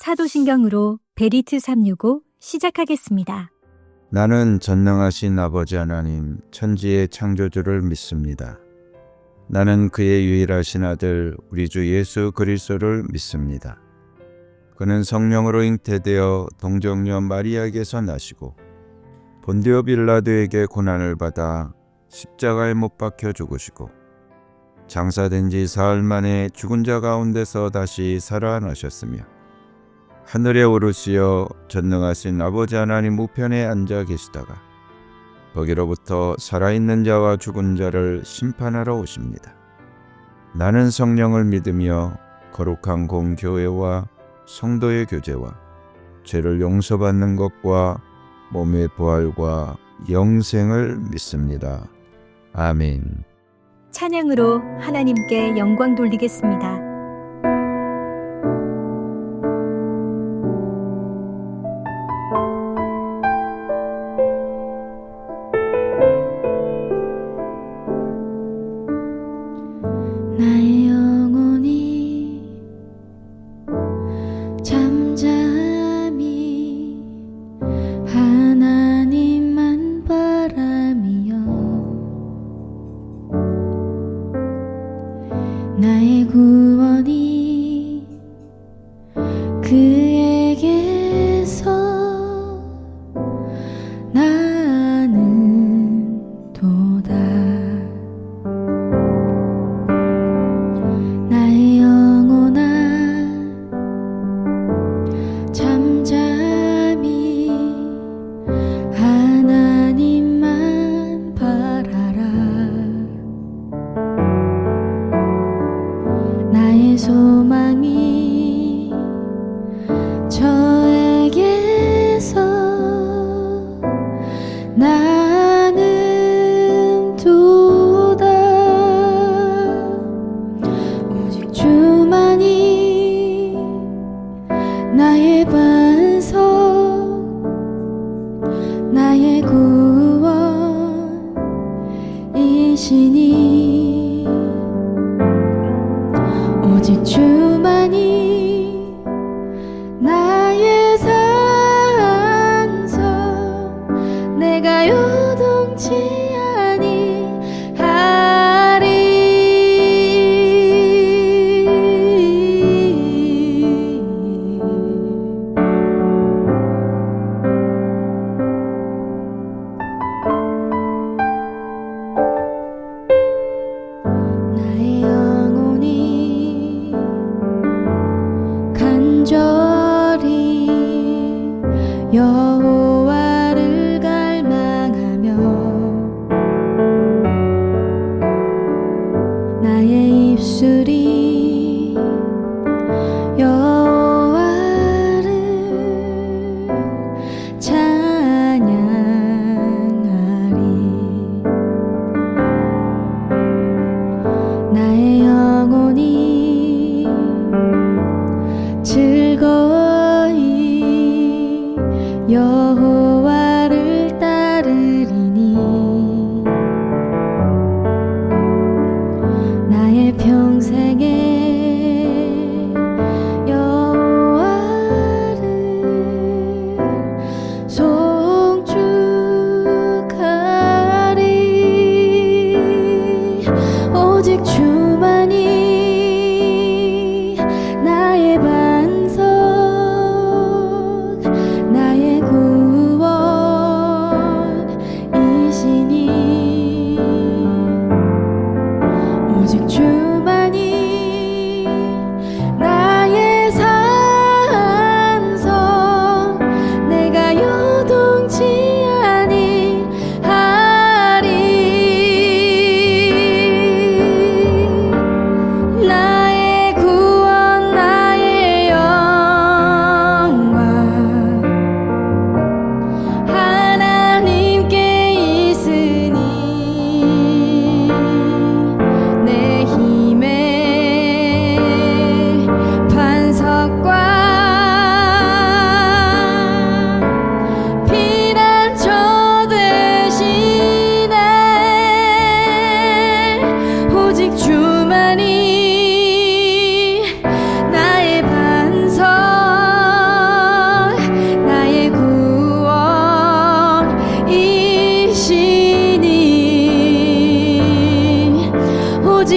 사도신경으로 베리트 365 시작하겠습니다. 나는 전능하신 아버지 하나님 천지의 창조주를 믿습니다. 나는 그의 유일하신 아들 우리 주 예수 그리스도를 믿습니다. 그는 성령으로 잉태되어 동정녀 마리아에게서 나시고 본디오 빌라도에게 고난을 받아 십자가에 못 박혀 죽으시고 장사된 지 사흘 만에 죽은 자 가운데서 다시 살아나셨으며 하늘에 오르시어 전능하신 아버지 하나님 우편에 앉아 계시다가 거기로부터 살아있는 자와 죽은 자를 심판하러 오십니다. 나는 성령을 믿으며 거룩한 공교회와 성도의 교제와 죄를 용서받는 것과 몸의 부활과 영생을 믿습니다. 아멘. 찬양으로 하나님께 영광 돌리겠습니다. 나의 영혼이 잠잠히 하나님만 바라며 나의 구원이 그에게서 나는 도다. 나의 영혼아 잠잠히 하나님만 바라라. 나의 소망이 저에게서 나는 도다. 오직 주만이 나의 반석 나의 구원이시니 오직 주만이 나의 산성 내가 요동치 아니하리. 나의 영혼이 간절히 여호와를 갈망하며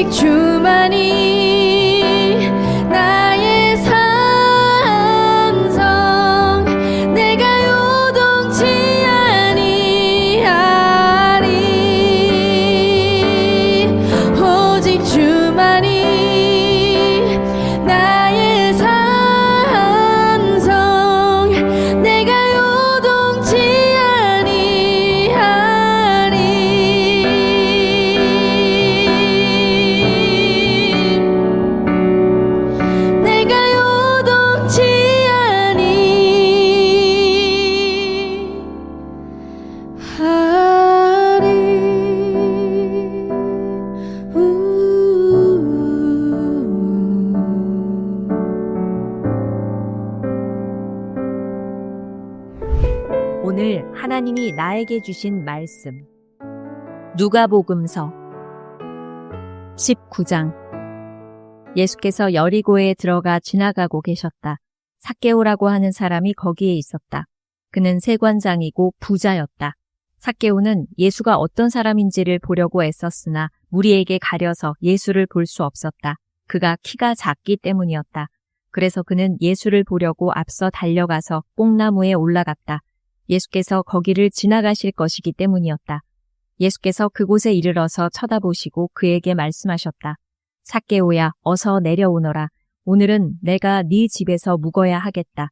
오직 주만이 나의 산성 내가 요동치 아니하리 오직 주만이 나의 산성 내가 요동치 아니하리 내가 요동치 오늘 하나님이 나에게 주신 말씀. 누가복음서 19장. 예수께서 여리고에 들어가 지나가고 계셨다. 삭개오라고 하는 사람이 거기에 있었다. 그는 세관장이고 부자였다. 삭개오는 예수가 어떤 사람인지를 보려고 애썼으나 무리에게 가려서 예수를 볼 수 없었다. 그가 키가 작기 때문이었다. 그래서 그는 예수를 보려고 앞서 달려가서 뽕나무에 올라갔다. 예수께서 거기를 지나가실 것이기 때문이었다. 예수께서 그곳에 이르러서 쳐다보시고 그에게 말씀하셨다. 삭개오야, 어서 내려오너라. 오늘은 내가 네 집에서 묵어야 하겠다.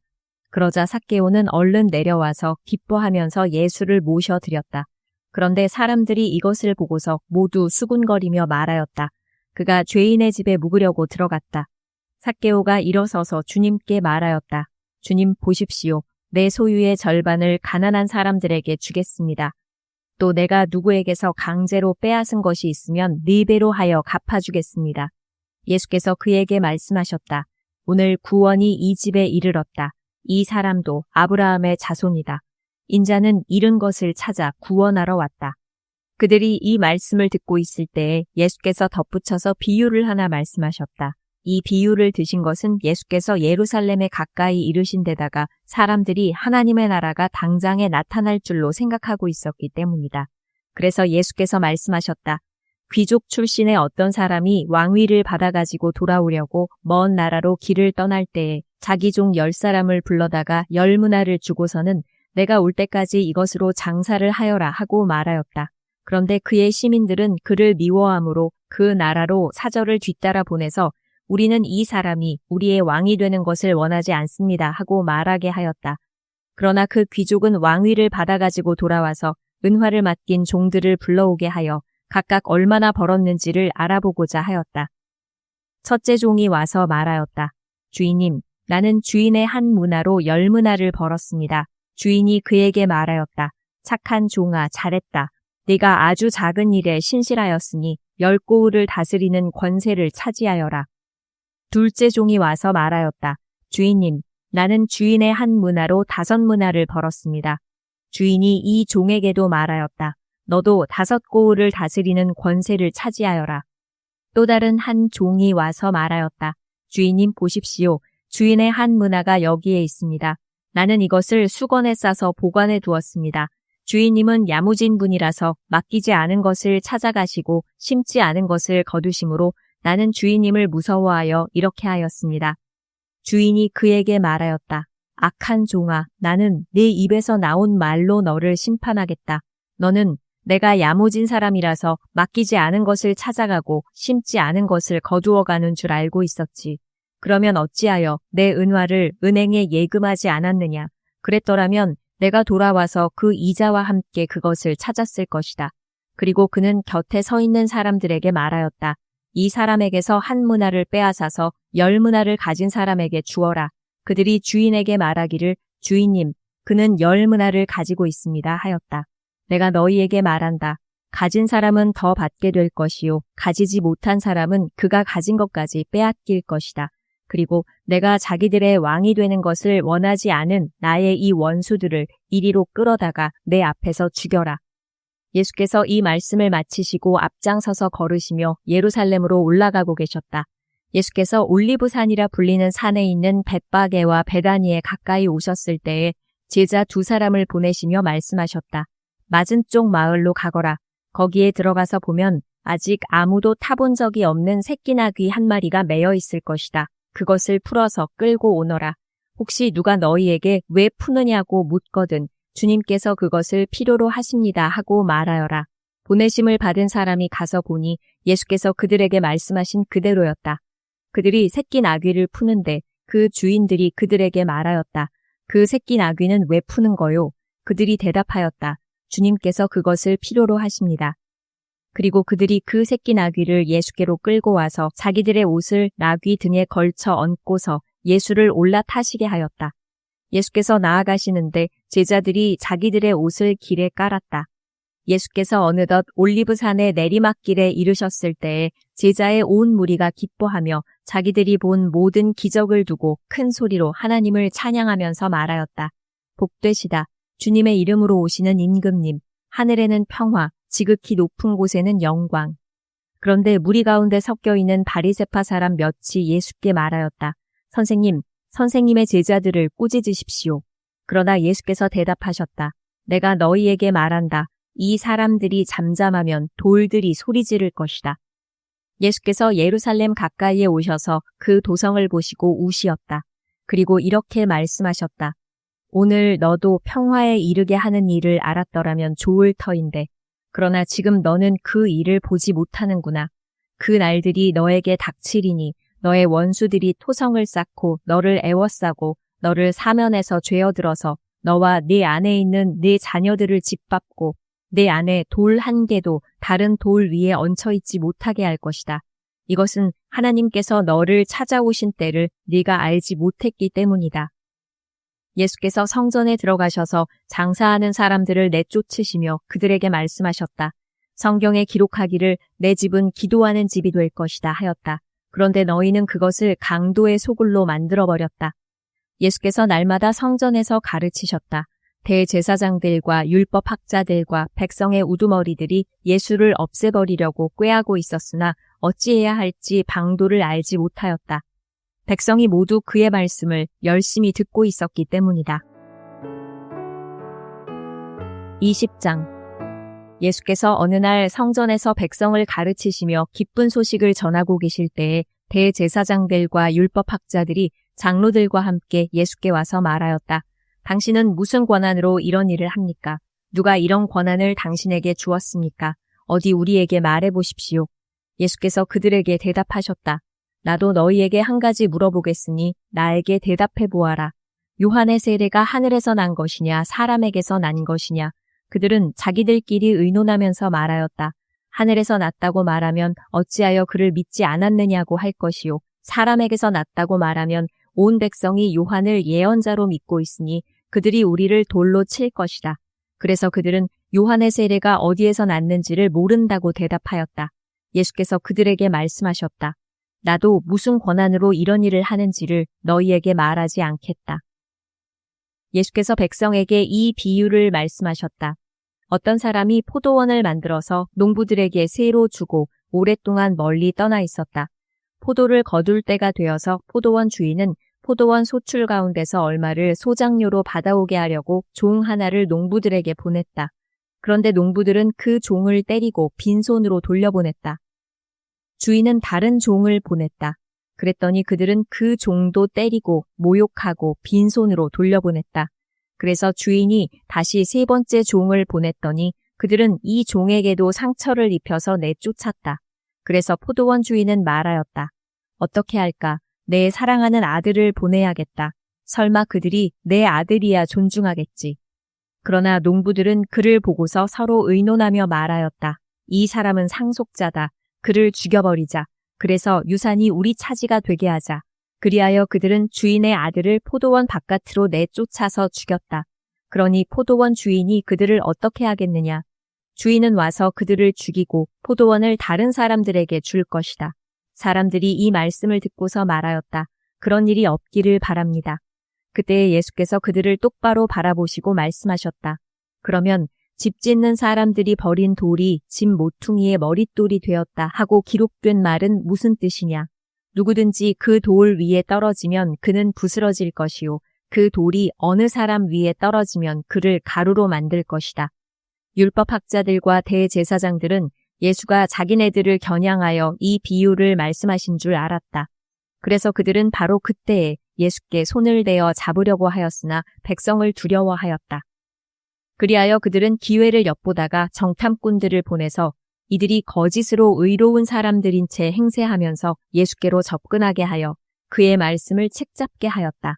그러자 삭개오는 얼른 내려와서 기뻐하면서 예수를 모셔드렸다. 그런데 사람들이 이것을 보고서 모두 수군거리며 말하였다. 그가 죄인의 집에 묵으려고 들어갔다. 삭개오가 일어서서 주님께 말하였다. 주님 보십시오. 내 소유의 절반을 가난한 사람들에게 주겠습니다. 또 내가 누구에게서 강제로 빼앗은 것이 있으면 4배로 하여 갚아주겠습니다. 예수께서 그에게 말씀하셨다. 오늘 구원이 이 집에 이르렀다. 이 사람도 아브라함의 자손이다. 인자는 잃은 것을 찾아 구원하러 왔다. 그들이 이 말씀을 듣고 있을 때에 예수께서 덧붙여서 비유를 하나 말씀하셨다. 이 비유를 드신 것은 예수께서 예루살렘에 가까이 이르신 데다가 사람들이 하나님의 나라가 당장에 나타날 줄로 생각하고 있었기 때문이다. 그래서 예수께서 말씀하셨다. 귀족 출신의 어떤 사람이 왕위를 받아가지고 돌아오려고 먼 나라로 길을 떠날 때에 자기 종 10사람을 불러다가 10문화를 주고서는 내가 올 때까지 이것으로 장사를 하여라 하고 말하였다. 그런데 그의 시민들은 그를 미워함으로 그 나라로 사절을 뒤따라 보내서 우리는 이 사람이 우리의 왕이 되는 것을 원하지 않습니다 하고 말하게 하였다. 그러나 그 귀족은 왕위를 받아가지고 돌아와서 은화를 맡긴 종들을 불러오게 하여 각각 얼마나 벌었는지를 알아보고자 하였다. 첫째 종이 와서 말하였다. 주인님, 나는 주인의 한 문화로 10문화를 벌었습니다. 주인이 그에게 말하였다. 착한 종아, 잘했다. 네가 아주 작은 일에 신실하였으니 10고을을 다스리는 권세를 차지하여라. 둘째 종이 와서 말하였다. 주인님, 나는 주인의 한 문화로 5문화를 벌었습니다. 주인이 이 종에게도 말하였다. 너도 5고을을 다스리는 권세를 차지하여라. 또 다른 한 종이 와서 말하였다. 주인님 보십시오. 주인의 한 문화가 여기에 있습니다. 나는 이것을 수건에 싸서 보관해 두었습니다. 주인님은 야무진 분이라서 맡기지 않은 것을 찾아가시고 심지 않은 것을 거두심으로 나는 주인님을 무서워하여 이렇게 하였습니다. 주인이 그에게 말하였다. 악한 종아, 나는 네 입에서 나온 말로 너를 심판하겠다. 너는 내가 야무진 사람이라서 맡기지 않은 것을 찾아가고 심지 않은 것을 거두어가는 줄 알고 있었지. 그러면 어찌하여 내 은화를 은행에 예금하지 않았느냐. 그랬더라면 내가 돌아와서 그 이자와 함께 그것을 찾았을 것이다. 그리고 그는 곁에 서 있는 사람들에게 말하였다. 이 사람에게서 한 문화를 빼앗아서 10문화를 가진 사람에게 주어라. 그들이 주인에게 말하기를 주인님, 그는 10문화를 가지고 있습니다 하였다. 내가 너희에게 말한다. 가진 사람은 더 받게 될 것이요. 가지지 못한 사람은 그가 가진 것까지 빼앗길 것이다. 그리고 내가 자기들의 왕이 되는 것을 원하지 않은 나의 이 원수들을 이리로 끌어다가 내 앞에서 죽여라. 예수께서 이 말씀을 마치시고 앞장서서 걸으시며 예루살렘으로 올라가고 계셨다. 예수께서 올리브산이라 불리는 산에 있는 벳바게와 베다니에 가까이 오셨을 때에 제자 2사람을 보내시며 말씀하셨다. 맞은쪽 마을로 가거라. 거기에 들어가서 보면 아직 아무도 타본 적이 없는 새끼 나귀 한 마리가 매여 있을 것이다. 그것을 풀어서 끌고 오너라. 혹시 누가 너희에게 왜 푸느냐고 묻거든 주님께서 그것을 필요로 하십니다 하고 말하여라. 보내심을 받은 사람이 가서 보니 예수께서 그들에게 말씀하신 그대로였다. 그들이 새끼 나귀를 푸는데 그 주인들이 그들에게 말하였다. 그 새끼 나귀는 왜 푸는 거요? 그들이 대답하였다. 주님께서 그것을 필요로 하십니다. 그리고 그들이 그 새끼 나귀를 예수께로 끌고 와서 자기들의 옷을 나귀 등에 걸쳐 얹고서 예수를 올라타시게 하였다. 예수께서 나아가시는데 제자들이 자기들의 옷을 길에 깔았다. 예수께서 어느덧 올리브산의 내리막길에 이르셨을 때에 제자의 온 무리가 기뻐하며 자기들이 본 모든 기적을 두고 큰 소리로 하나님을 찬양하면서 말하였다. 복되시다. 주님의 이름으로 오시는 임금님. 하늘에는 평화, 지극히 높은 곳에는 영광. 그런데 무리 가운데 섞여 있는 바리새파 사람 몇이 예수께 말하였다. 선생님, 선생님의 제자들을 꾸짖으십시오. 그러나 예수께서 대답하셨다. 내가 너희에게 말한다. 이 사람들이 잠잠하면 돌들이 소리 지를 것이다. 예수께서 예루살렘 가까이에 오셔서 그 도성을 보시고 우시었다. 그리고 이렇게 말씀하셨다. 오늘 너도 평화에 이르게 하는 일을 알았더라면 좋을 터인데 그러나 지금 너는 그 일을 보지 못하는구나. 그 날들이 너에게 닥치리니 너의 원수들이 토성을 쌓고 너를 애워싸고 너를 사면에서 죄어들어서 너와 네 안에 있는 네 자녀들을 짓밟고 내 안에 돌 한 개도 다른 돌 위에 얹혀 있지 못하게 할 것이다. 이것은 하나님께서 너를 찾아오신 때를 네가 알지 못했기 때문이다. 예수께서 성전에 들어가셔서 장사하는 사람들을 내쫓으시며 그들에게 말씀하셨다. 성경에 기록하기를 내 집은 기도하는 집이 될 것이다 하였다. 그런데 너희는 그것을 강도의 소굴로 만들어버렸다. 예수께서 날마다 성전에서 가르치셨다. 대제사장들과 율법학자들과 백성의 우두머리들이 예수를 없애버리려고 꾀하고 있었으나 어찌해야 할지 방도를 알지 못하였다. 백성이 모두 그의 말씀을 열심히 듣고 있었기 때문이다. 20장 예수께서 어느 날 성전에서 백성을 가르치시며 기쁜 소식을 전하고 계실 때에 대제사장들과 율법학자들이 장로들과 함께 예수께 와서 말하였다. 당신은 무슨 권한으로 이런 일을 합니까? 누가 이런 권한을 당신에게 주었습니까? 어디 우리에게 말해보십시오. 예수께서 그들에게 대답하셨다. 나도 너희에게 한 가지 물어보겠으니 나에게 대답해 보아라. 요한의 세례가 하늘에서 난 것이냐 사람에게서 난 것이냐? 그들은 자기들끼리 의논하면서 말하였다. 하늘에서 났다고 말하면 어찌하여 그를 믿지 않았느냐고 할 것이요. 사람에게서 났다고 말하면 온 백성이 요한을 예언자로 믿고 있으니 그들이 우리를 돌로 칠 것이다. 그래서 그들은 요한의 세례가 어디에서 났는지를 모른다고 대답하였다. 예수께서 그들에게 말씀하셨다. 나도 무슨 권한으로 이런 일을 하는지를 너희에게 말하지 않겠다. 예수께서 백성에게 이 비유를 말씀하셨다. 어떤 사람이 포도원을 만들어서 농부들에게 새로 주고 오랫동안 멀리 떠나 있었다. 포도를 거둘 때가 되어서 포도원 주인은 포도원 소출 가운데서 얼마를 소장료로 받아오게 하려고 종 하나를 농부들에게 보냈다. 그런데 농부들은 그 종을 때리고 빈손으로 돌려보냈다. 주인은 다른 종을 보냈다. 그랬더니 그들은 그 종도 때리고 모욕하고 빈손으로 돌려보냈다. 그래서 주인이 다시 세 번째 종을 보냈더니 그들은 이 종에게도 상처를 입혀서 내쫓았다. 그래서 포도원 주인은 말하였다. 어떻게 할까? 내 사랑하는 아들을 보내야겠다. 설마 그들이 내 아들이야 존중하겠지. 그러나 농부들은 그를 보고서 서로 의논하며 말하였다. 이 사람은 상속자다. 그를 죽여버리자. 그래서 유산이 우리 차지가 되게 하자. 그리하여 그들은 주인의 아들을 포도원 바깥으로 내쫓아서 죽였다. 그러니 포도원 주인이 그들을 어떻게 하겠느냐. 주인은 와서 그들을 죽이고 포도원을 다른 사람들에게 줄 것이다. 사람들이 이 말씀을 듣고서 말하였다. 그런 일이 없기를 바랍니다. 그때 예수께서 그들을 똑바로 바라보시고 말씀하셨다. 그러면 집 짓는 사람들이 버린 돌이 집 모퉁이의 머릿돌이 되었다 하고 기록된 말은 무슨 뜻이냐? 누구든지 그 돌 위에 떨어지면 그는 부스러질 것이요. 그 돌이 어느 사람 위에 떨어지면 그를 가루로 만들 것이다. 율법학자들과 대제사장들은 예수가 자기네들을 겨냥하여 이 비유를 말씀하신 줄 알았다. 그래서 그들은 바로 그때에 예수께 손을 대어 잡으려고 하였으나 백성을 두려워하였다. 그리하여 그들은 기회를 엿보다가 정탐꾼들을 보내서 이들이 거짓으로 의로운 사람들인 채 행세하면서 예수께로 접근하게 하여 그의 말씀을 책잡게 하였다.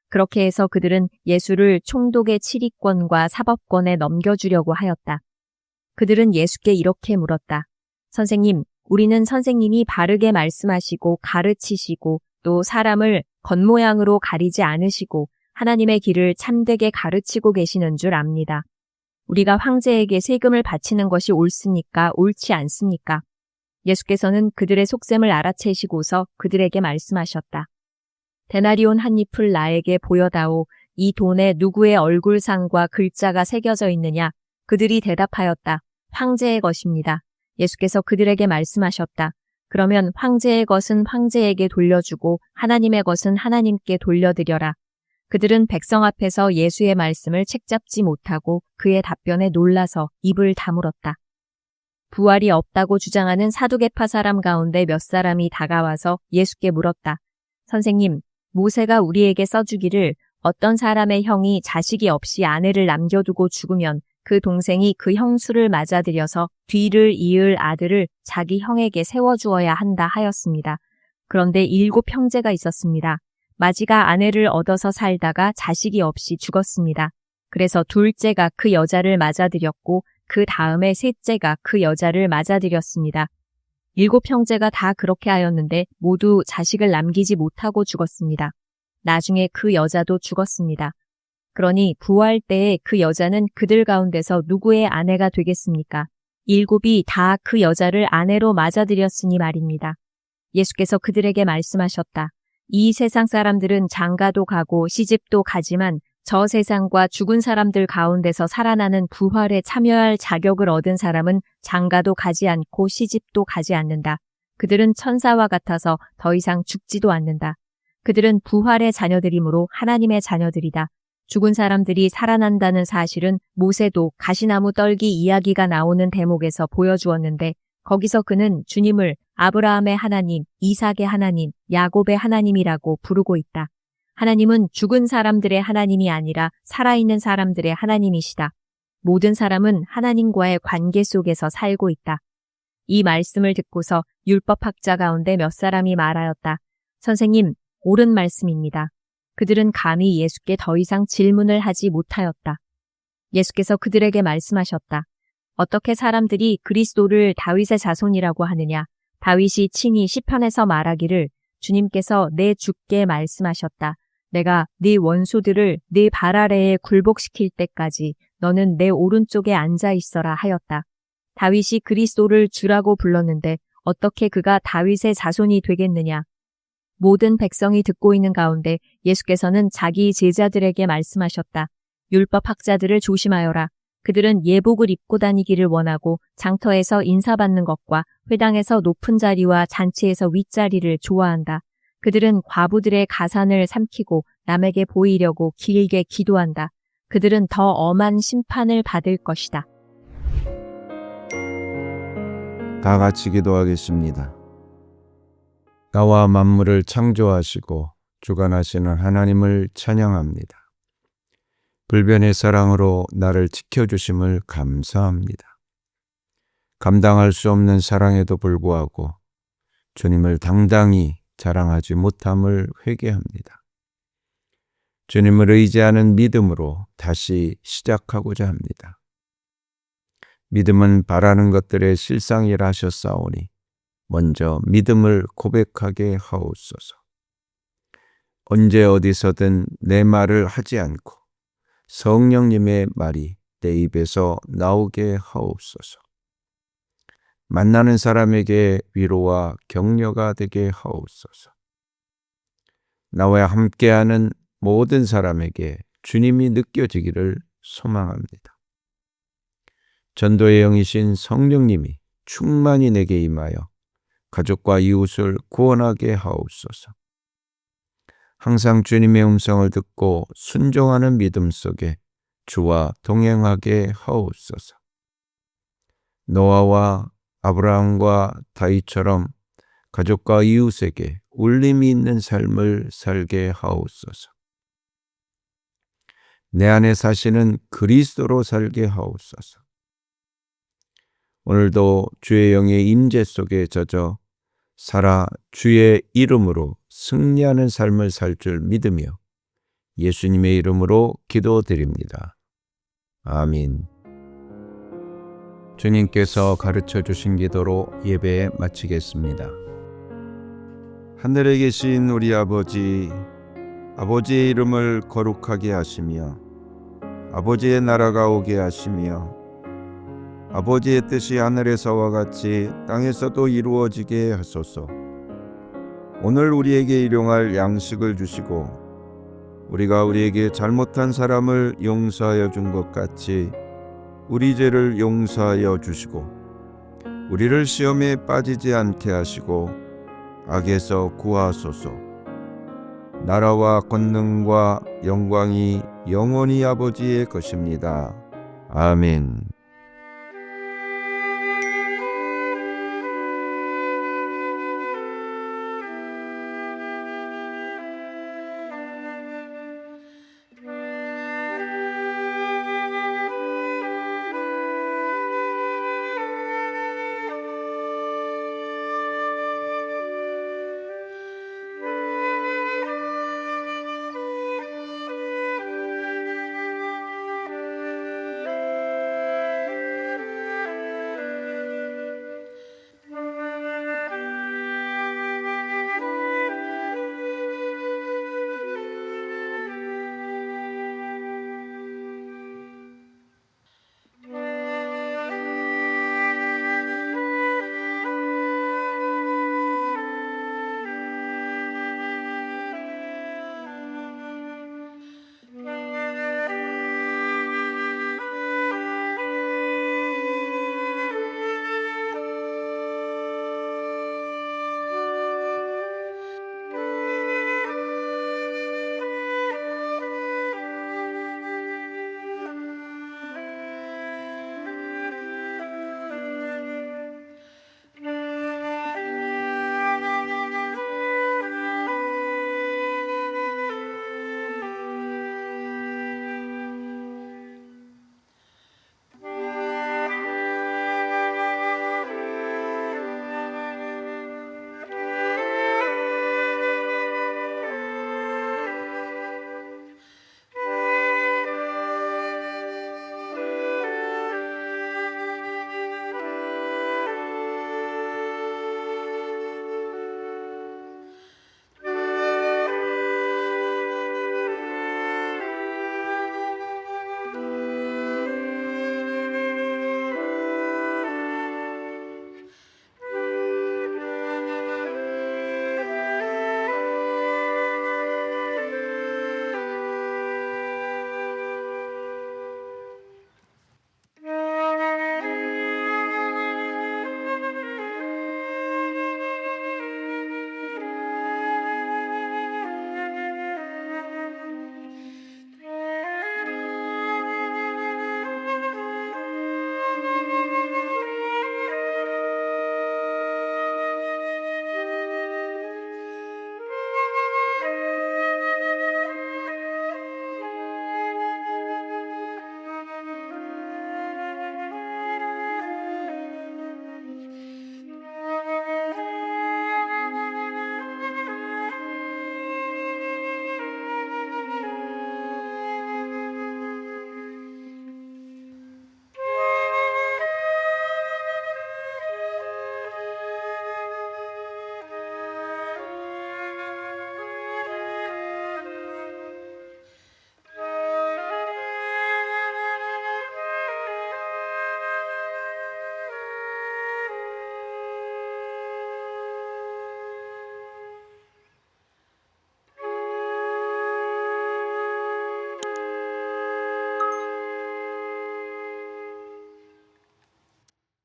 그렇게 해서 그들은 예수를 총독의 치리권과 사법권에 넘겨주려고 하였다. 그들은 예수께 이렇게 물었다. 선생님, 우리는 선생님이 바르게 말씀하시고 가르치시고 또 사람을 겉모양으로 가리지 않으시고 하나님의 길을 참되게 가르치고 계시는 줄 압니다. 우리가 황제에게 세금을 바치는 것이 옳습니까? 옳지 않습니까? 예수께서는 그들의 속셈을 알아채시고서 그들에게 말씀하셨다. 데나리온 한 잎을 나에게 보여다오. 이 돈에 누구의 얼굴상과 글자가 새겨져 있느냐? 그들이 대답하였다. 황제의 것입니다. 예수께서 그들에게 말씀하셨다. 그러면 황제의 것은 황제에게 돌려주고 하나님의 것은 하나님께 돌려드려라. 그들은 백성 앞에서 예수의 말씀을 책잡지 못하고 그의 답변에 놀라서 입을 다물었다. 부활이 없다고 주장하는 사두개파 사람 가운데 몇 사람이 다가와서 예수께 물었다. 선생님, 모세가 우리에게 써주기를 어떤 사람의 형이 자식이 없이 아내를 남겨두고 죽으면 그 동생이 그 형수를 맞아들여서 뒤를 이을 아들을 자기 형에게 세워주어야 한다 하였습니다. 그런데 7 형제가 있었습니다. 마지가 아내를 얻어서 살다가 자식이 없이 죽었습니다. 그래서 둘째가 그 여자를 맞아들였고 그 다음에 셋째가 그 여자를 맞아들였습니다. 7 형제가 다 그렇게 하였는데 모두 자식을 남기지 못하고 죽었습니다. 나중에 그 여자도 죽었습니다. 그러니 부활 때에 그 여자는 그들 가운데서 누구의 아내가 되겠습니까? 7이 다 그 여자를 아내로 맞아들였으니 말입니다. 예수께서 그들에게 말씀하셨다. 이 세상 사람들은 장가도 가고 시집도 가지만 저 세상과 죽은 사람들 가운데서 살아나는 부활에 참여할 자격을 얻은 사람은 장가도 가지 않고 시집도 가지 않는다. 그들은 천사와 같아서 더 이상 죽지도 않는다. 그들은 부활의 자녀들이므로 하나님의 자녀들이다. 죽은 사람들이 살아난다는 사실은 모세도 가시나무 떨기 이야기가 나오는 대목에서 보여주었는데 거기서 그는 주님을 아브라함의 하나님, 이삭의 하나님, 야곱의 하나님이라고 부르고 있다. 하나님은 죽은 사람들의 하나님이 아니라 살아있는 사람들의 하나님이시다. 모든 사람은 하나님과의 관계 속에서 살고 있다. 이 말씀을 듣고서 율법학자 가운데 몇 사람이 말하였다. 선생님, 옳은 말씀입니다. 그들은 감히 예수께 더 이상 질문을 하지 못하였다. 예수께서 그들에게 말씀하셨다. 어떻게 사람들이 그리스도를 다윗의 자손이라고 하느냐? 다윗이 친히 시편에서 말하기를 주님께서 내 주께 말씀하셨다. 내가 네 원수들을 네 발 아래에 굴복시킬 때까지 너는 내 오른쪽에 앉아 있어라 하였다. 다윗이 그리스도를 주라고 불렀는데 어떻게 그가 다윗의 자손이 되겠느냐? 모든 백성이 듣고 있는 가운데 예수께서는 자기 제자들에게 말씀하셨다. 율법학자들을 조심하여라. 그들은 예복을 입고 다니기를 원하고 장터에서 인사받는 것과 회당에서 높은 자리와 잔치에서 윗자리를 좋아한다. 그들은 과부들의 가산을 삼키고 남에게 보이려고 길게 기도한다. 그들은 더 엄한 심판을 받을 것이다. 다 같이 기도하겠습니다. 나와 만물을 창조하시고 주관하시는 하나님을 찬양합니다. 불변의 사랑으로 나를 지켜주심을 감사합니다. 감당할 수 없는 사랑에도 불구하고 주님을 당당히 자랑하지 못함을 회개합니다. 주님을 의지하는 믿음으로 다시 시작하고자 합니다. 믿음은 바라는 것들의 실상이라 하셨사오니 먼저 믿음을 고백하게 하옵소서. 언제 어디서든 내 말을 하지 않고 성령님의 말이 내 입에서 나오게 하옵소서. 만나는 사람에게 위로와 격려가 되게 하옵소서. 나와 함께하는 모든 사람에게 주님이 느껴지기를 소망합니다. 전도의 영이신 성령님이 충만히 내게 임하여 가족과 이웃을 구원하게 하옵소서. 항상 주님의 음성을 듣고 순종하는 믿음 속에 주와 동행하게 하옵소서. 노아와 아브라함과 다윗처럼 가족과 이웃에게 울림이 있는 삶을 살게 하옵소서. 내 안에 사시는 그리스도로 살게 하옵소서. 오늘도 주의 영의 임재 속에 젖어 살아 주의 이름으로 승리하는 삶을 살 줄 믿으며 예수님의 이름으로 기도드립니다. 아멘. 주님께서 가르쳐 주신 기도로 예배 마치겠습니다. 하늘에 계신 우리 아버지, 아버지의 이름을 거룩하게 하시며 아버지의 나라가 오게 하시며 아버지의 뜻이 하늘에서와 같이 땅에서도 이루어지게 하소서. 오늘 우리에게 일용할 양식을 주시고 우리가 우리에게 잘못한 사람을 용서하여 준 것 같이 우리 죄를 용서하여 주시고 우리를 시험에 빠지지 않게 하시고 악에서 구하소서. 나라와 권능과 영광이 영원히 아버지의 것입니다. 아멘.